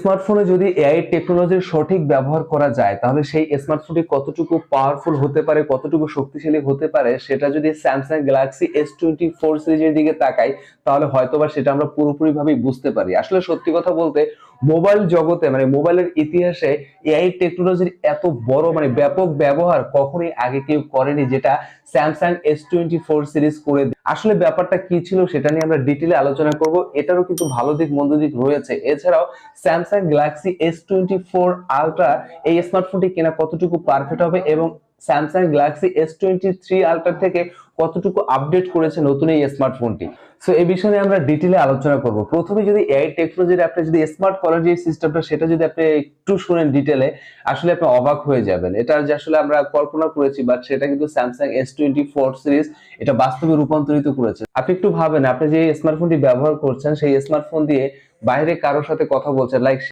স্মার্টফোনে যদি এআই টেকনোলজির সঠিক ব্যবহার করা যায় তাহলে সেই স্মার্টফোনটি কতটুকু পাওয়ারফুল হতে পারে, কতটুকু শক্তিশালী হতে পারে, সেটা যদি স্যামসাং গ্যালাক্সি S24 সিরিজের দিকে তাকাই তাহলে হয়তোবা সেটা আমরা পুরোপুরি ভাবে বুঝতে পারি। আসলে সত্যি কথা বলতে মোবাইল জগতে মানে মোবাইলের ইতিহাসে এআই টেকনোলজির এত বড় মানে ব্যাপক ব্যবহার কখনোই আগে কেউ করেনি, যেটা স্যামসাং S24 সিরিজ করে। আসলে ব্যাপারটা কি ছিল সেটা নিয়ে আমরা ডিটেইলে আলোচনা করব। এটারও কিন্তু ভালো দিক মন্দ দিক রয়েছে। এছাড়াও স্যামসাং গ্যালাক্সি S24 আলট্রা এই স্মার্টফোনটি কেনা কতটুকু পারফেক্ট হবে এবং স্যামসাং গ্যালাক্সি S23 আলট্রা থেকে কতটুকু আপডেট করেছে নতুন এই স্মার্টফোনটি। সো এই বিষয়ে নিয়ে আমরা ডিটেইলে আলোচনা করব। প্রথমে যদি এআই টেকনোলজির আপনি যদি স্মার্ট কলার যে সিস্টেমটা সেটা যদি আপনি একটু শুনেন ডিটেইলে, আসলে আপনি অবাক হয়ে যাবেন। এটা যে আসলে আমরা কল্পনা করেছি বাট সেটা কিন্তু স্যামসাং S24 সিরিজ এটা বাস্তবে রূপান্তরিত করেছে। আপনি একটু ভাবেন, আপনি যে স্মার্টফোনটি ব্যবহার করছেন সেই স্মার্টফোন দিয়ে বাইরে কারোর সাথে কথা বলছেন, লাইক